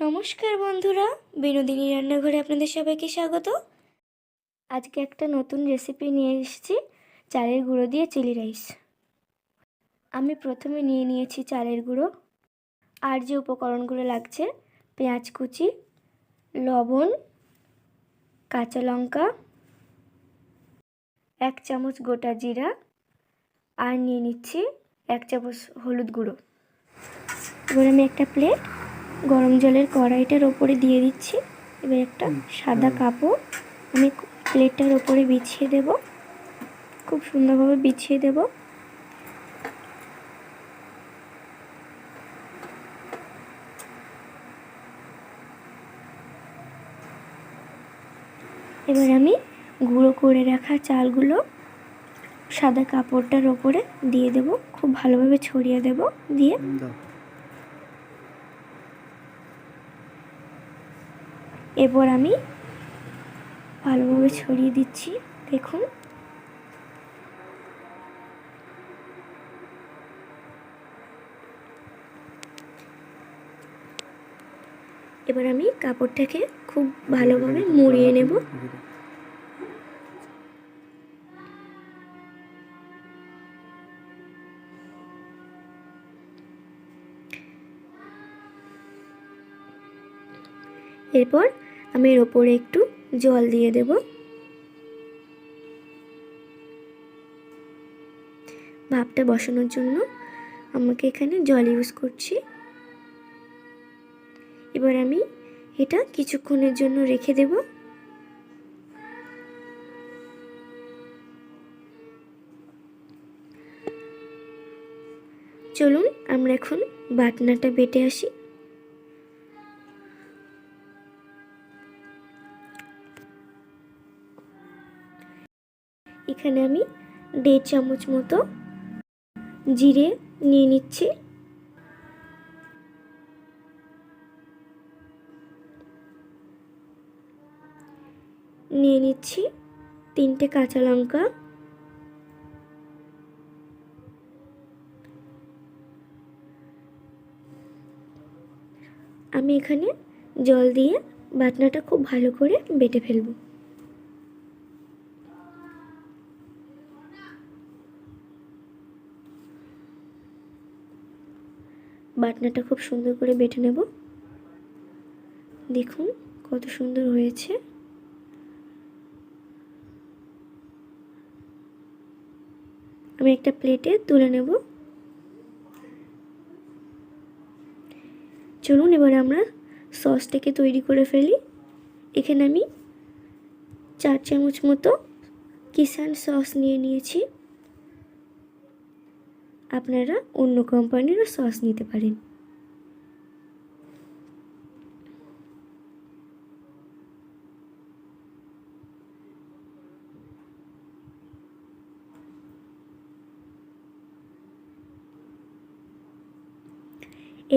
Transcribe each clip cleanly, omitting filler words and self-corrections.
নমস্কার বন্ধুরা, বিনোদিনী রান্নাঘরে আপনাদের সবাইকে স্বাগত। আজকে একটা নতুন রেসিপি নিয়ে এসেছি, চালের গুঁড়ো দিয়ে চিলি রাইস। আমি প্রথমে নিয়ে নিয়েছি চালের গুঁড়ো, আর যে উপকরণগুলো লাগছে পেঁয়াজ কুচি, লবণ, কাঁচা লঙ্কা, 1 চামচ গোটা জিরা, আর নিয়ে নিচ্ছি 1 চামচ হলুদ গুঁড়ো। এবার আমি একটা প্লেট গরম জলের কড়াইটার ওপরে দিয়ে দিচ্ছি। এবার একটা সাদা কাপড় আমি প্লেটটার ওপরে বিছিয়ে দেব, খুব সুন্দরভাবে বিছিয়ে দেব। এবার আমি গুঁড়ো করে রাখা চালগুলো সাদা কাপড়টার ওপরে দিয়ে দেব, খুব ভালোভাবে ছড়িয়ে দেব। দিয়ে এরপর আমি ভালোভাবে ছড়িয়ে দিচ্ছি, দেখুন। এবার আমি কাপড়টাকে খুব ভালোভাবে মুড়িয়ে নেব। এরপর আমি এর ওপরে একটু জল দিয়ে দেব। ভাপটা বসানোর জন্য আমাকে এখানে জল ইউজ করছি। এবার আমি এটা কিছুক্ষণের জন্য রেখে দেব। চলুন আমরা এখন বাটনাটা বেটে আসি। এখানে আমি 1.5 চামচ মতো জিরে নিয়ে নিচ্ছি। নিয়ে নিচ্ছি 3টে কাঁচা লঙ্কা, আমি এখানে জল দিয়ে বাটনাটা খুব ভালো করে বেটে ফেলব। বাটনাটা খুব সুন্দর করে বেটে নেব। দেখুন কত সুন্দর হয়েছে। আমি একটা প্লেটে তুলে নেব। চলুন এবার আমরা সসটাকে তৈরি করে ফেলি। এখানে আমি 4 চামচ মতো কিষান সস নিয়ে নিয়েছি। আপনারা অন্য কোম্পানিরও সস নিতে পারেন।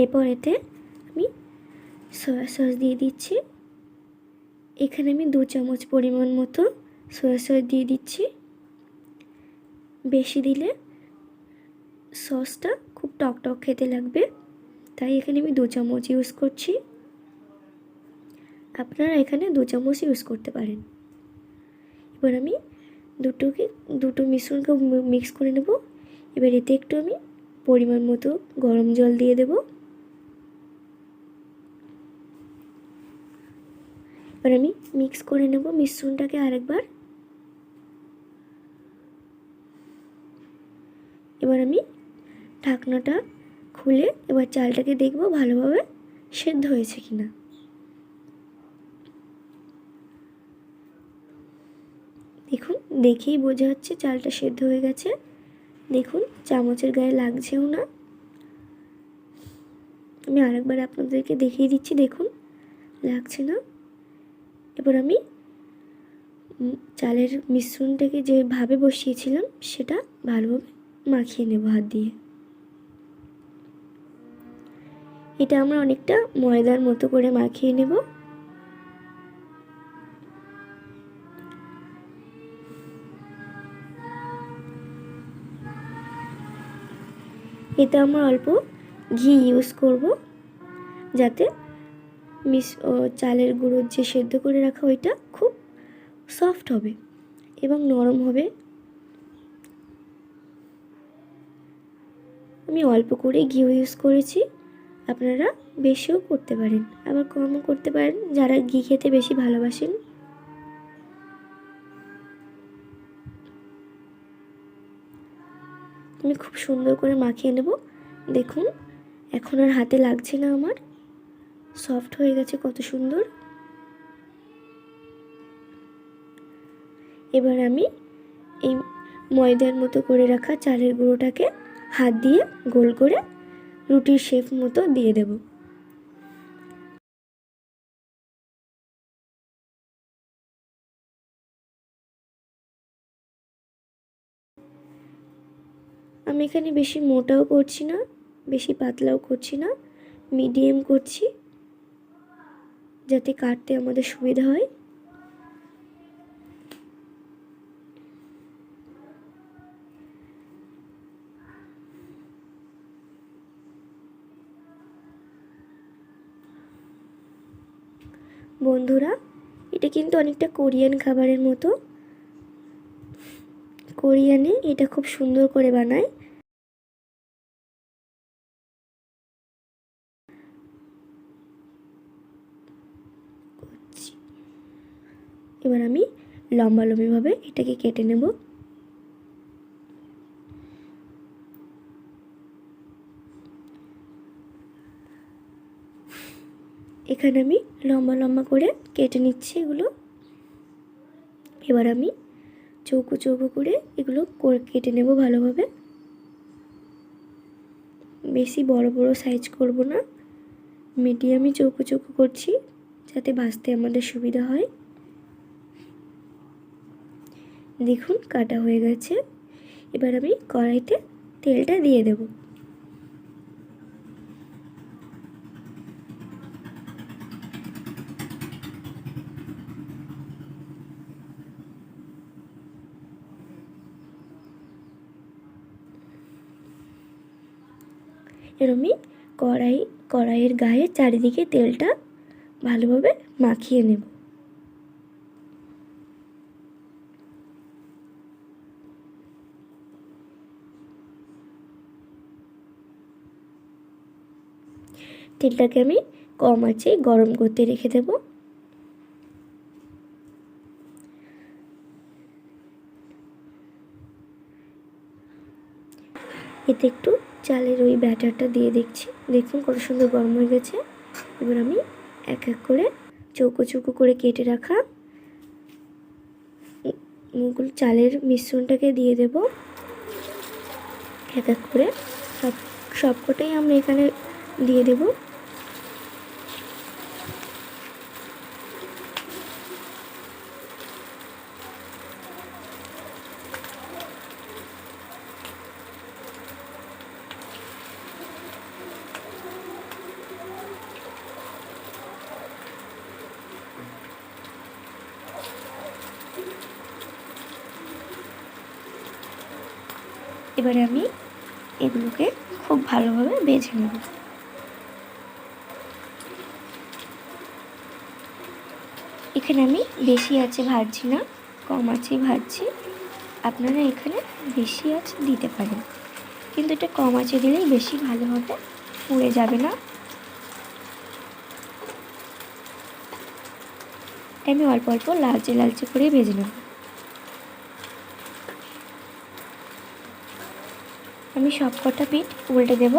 এরপর এতে আমি সয়া সস দিয়ে দিচ্ছি। এখানে আমি 2 চামচ পরিমাণ মতো সয়া সস দিয়ে দিচ্ছি। বেশি দিলে সসটা খুব টক টক খেতে লাগবে, তাই এখানে আমি 2 চামচ ইউজ করছি। আপনারা এখানে 2 চামচ ইউজ করতে পারেন। এবার আমি দুটো মিশ্রণকে মিক্স করে নেব। এবার এতে একটু আমি পরিমাণ মতো গরম জল দিয়ে দেব। এবার আমি মিক্স করে নেব মিশ্রণটাকে আরেকবার। এবার আমি ঢাকনাটা খুলে এবার চালটাকে দেখব ভালোভাবে সেদ্ধ হয়েছে কিনা। দেখুন, দেখেই বোঝা যাচ্ছে চালটা সেদ্ধ হয়ে গেছে। দেখুন চামচের গায়ে লাগছেও না। আমি আরেকবার আপনাদেরকে দেখিয়ে দিচ্ছি, দেখুন লাগছে না। এবার আমি চালের মিশ্রণটাকে যেভাবে বসিয়েছিলাম সেটা ভালোভাবে মাখিয়ে নেব হাত দিয়ে। এটা আমরা অনেকটা ময়দার মতো করে মাখিয়ে নেব। এতে আমরা অল্প ঘি ইউজ করব, যাতে চালের গুঁড়ো যে সেদ্ধ করে রাখা ওইটা খুব সফট হবে এবং নরম হবে। আমি অল্প করে ঘি ইউজ করেছি, আপনারা বেশিও করতে পারেন আবার কমও করতে পারেন যারা ঘি খেতে বেশি ভালোবাসেন। আমি খুব সুন্দর করে মাখিয়ে নেব। দেখুন এখন আর হাতে লাগছে না, আমার সফট হয়ে গেছে কত সুন্দর। এবার আমি এই ময়দার মতো করে রাখা চালের গুঁড়োটাকে হাত দিয়ে গোল করে রুটির শেপ মতো দিয়ে দেব। আমি এখানে বেশি মোটাও করছি না, বেশি পাতলাও করছি না, মিডিয়াম করছি যাতে কাটতে আমাদের সুবিধা হয়। বন্ধুরা, এটা কিন্তু অনেকটা কোরিয়ান খাবারের মতো। কোরিয়ানে এটা খুব সুন্দর করে বানায়। এবার আমি লম্বালম্বিভাবে এটাকে কেটে নেব। এখানে আমি লম্বা লম্বা করে কেটে নিচ্ছি এগুলো। এবার আমি চৌকো চৌকো করে এগুলো কেটে নেব ভালোভাবে। বেশি বড় বড় সাইজ করব না, মিডিয়ামই চৌকো চৌকো করছি যাতে ভাজতে আমাদের সুবিধা হয়। দেখুন কাটা হয়ে গেছে। এবার আমি কড়াইতে তেলটা দিয়ে দেব। এর আমি কড়াইয়ের গায়ে চারিদিকে তেলটা ভালোভাবে মাখিয়ে নেব। তেলটাকে আমি কম আঁচে গরম করতে রেখে দেব। এতে একটু চালের ওই ব্যাটারটা দিয়ে দেখছি, দেখুন কত সুন্দর গরম হয়ে গেছে। এবার আমি এক এক করে চৌকো চৌকো করে কেটে রাখা চালের মিশ্রণটাকে দিয়ে দেব এক এক করে। সবকটাই আমরা এখানে দিয়ে দেব। এবারে আমি এগুলোকে খুব ভালোভাবে ভেজে নেব। এখানে আমি বেশি আঁচে ভাজছি না, কম আঁচে ভাজছি। আপনারা এখানে বেশি আঁচ দিতে পারেন, কিন্তু এটা কম আঁচে দিলেই বেশি ভালো হবে, পুড়ে যাবে না। আমি অল্প অল্প লালচে লালচে করে ভেজে নেব। আমি সবকটা পিঠ উল্টে দেব।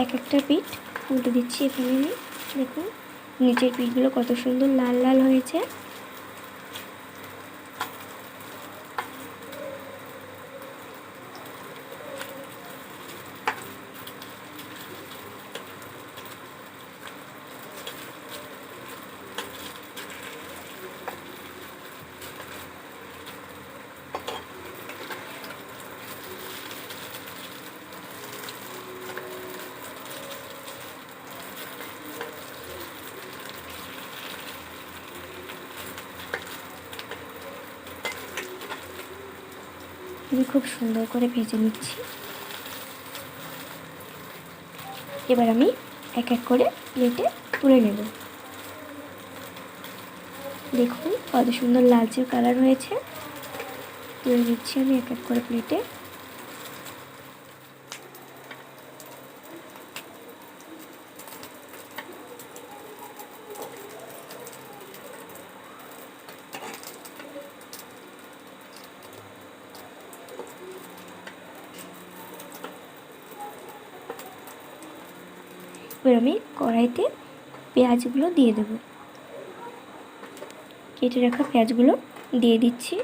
এক একটা পিঠ উল্টে দিচ্ছি এখানে আমি। দেখুন নিচের পিঠগুলো কত সুন্দর লাল লাল হয়েছে। আমি খুব সুন্দর করে ভেজে নিচ্ছি। এবার আমি এক এক করে প্লেটে তুলে নেব। দেখুন কত সুন্দর লালচে কালার হয়েছে। তুলে নিচ্ছি আমি এক এক করে প্লেটে। এবার আমি কড়াইতে পেঁয়াজগুলো দিয়ে দেব। কেটে রাখা পেঁয়াজগুলো দিয়ে দিচ্ছি।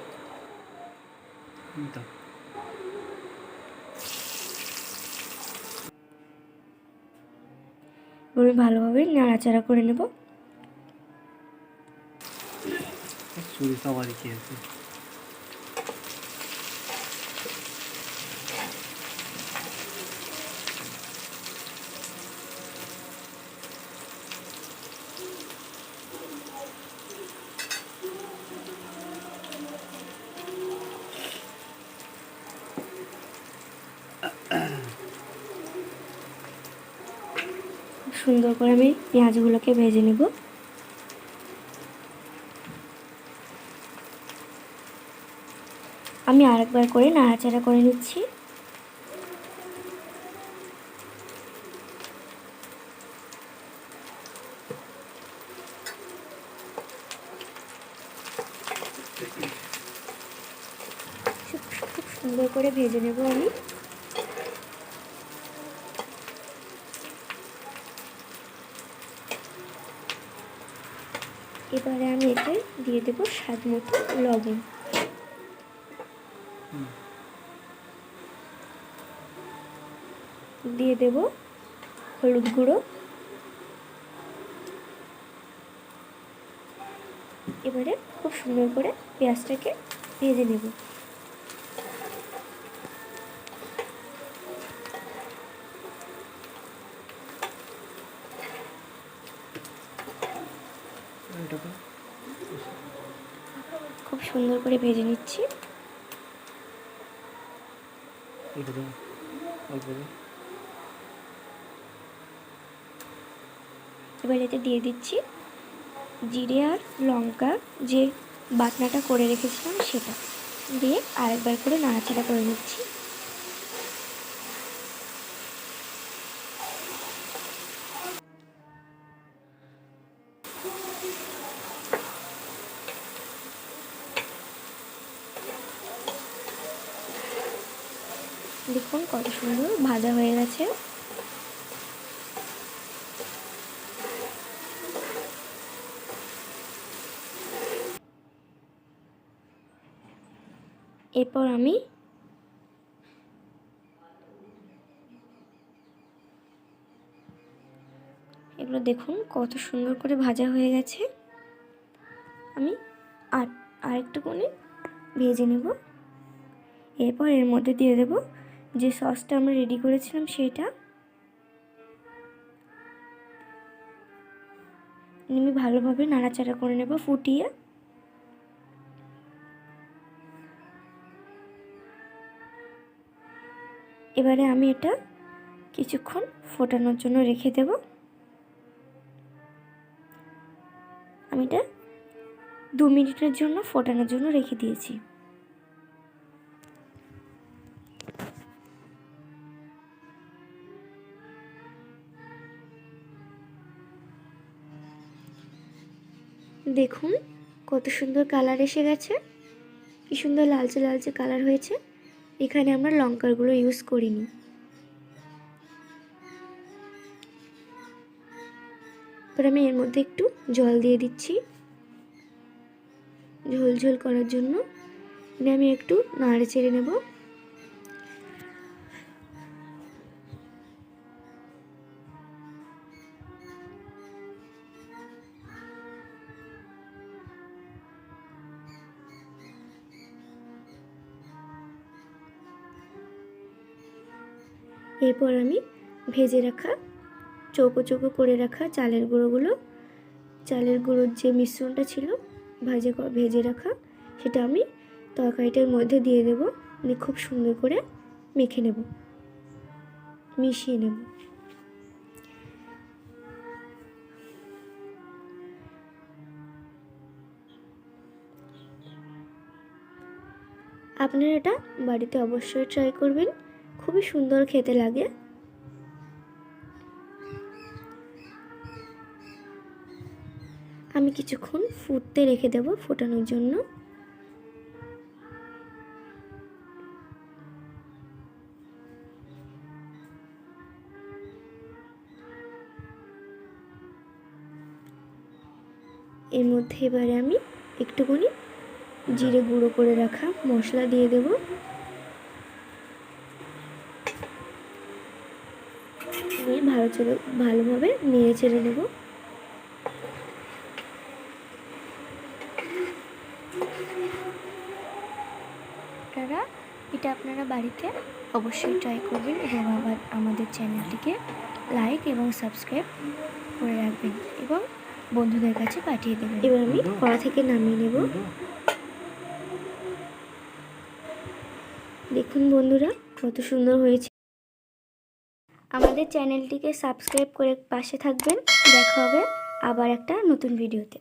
আমি ভালোভাবে নাড়াচাড়া করে নেব। সুন্দর করে আমি পেঁয়াজগুলোকে ভেজে নেব। আমি আরেকবার করে নাড়াচাড়া করে নিচ্ছি। খুব সুন্দর করে ভেজে নেব আমি। এবারে আমি এতে দিয়ে দেব স্বাদ মতো লবণ। দিয়ে দেব হলুদ গুঁড়ো। এবারে খুব সুন্দর করে পেঁয়াজটাকে ভেজে নেব। খুব সুন্দর করে ভেজে নিচ্ছি। এবার এতে দিয়ে দিচ্ছি জিরে আর লঙ্কা যে বাটনাটা করে রেখেছিলাম সেটা দিয়ে আরেকবার করে নাড়াচাড়া করে নিচ্ছি। দেখুন কত সুন্দর ভাজা হয়ে গেছে। এরপর আমি এগুলো দেখুন কত সুন্দর করে ভাজা হয়ে গেছে। আমি আরেকটুখানি ভেজে নেব। এরপর এর মধ্যে দিয়ে দেব যে সসটা আমরা রেডি করেছিলাম সেটা। আমি ভালোভাবে নাড়াচাড়া করে নেব ফুটিয়ে। এবারে আমি এটা কিছুক্ষণ ফোটানোর জন্য রেখে দেব। আমি এটা 2 মিনিটের জন্য ফোটানোর জন্য রেখে দিয়েছি। দেখুন কত সুন্দর কালার এসে গেছে, কি সুন্দর লালচে লালচে কালার হয়েছে। এখানে আমরা লঙ্কার গুঁড়ো ইউজ করিনি। এবার আমি এর মধ্যে একটু জল দিয়ে দিচ্ছি ঝোল ঝোল করার জন্য। আমি একটু নাড়ে চেড়ে নেব। এরপর আমি ভেজে রাখা চৌকো চৌকো করে রাখা চালের গুঁড়োর যে মিশ্রণটা ছিল ভেজে রাখা, সেটা আমি তরকারিটার মধ্যে দিয়ে দেব। আমি খুব সুন্দর করে মিশিয়ে নেব। আপনারা এটা বাড়িতে অবশ্যই ট্রাই করবেন, খুবই সুন্দর খেতে লাগে। আমি কিছুক্ষণ ফুটতে রেখে দেব, ফোটানোর জন্য। এর মধ্যে এবারে আমি একটুখানি জিরে গুঁড়ো করে রাখা মশলা দিয়ে দেব। দিয়ে ভালোভাবে নেড়ে চেড়ে নেব। আপনারা বাড়িতে অবশ্যই ট্রাই করবেন এবং আবার আমাদের চ্যানেলটিকে লাইক এবং সাবস্ক্রাইব করে রাখবেন এবং বন্ধুদের কাছে পাঠিয়ে দেবেন। এবার আমি কড়া থেকে নামিয়ে নেব। দেখুন বন্ধুরা, কত সুন্দর হয়েছে। আমাদের চ্যানেলটিকে সাবস্ক্রাইব করে পাশে থাকবেন। দেখা হবে আবার একটা নতুন ভিডিওতে।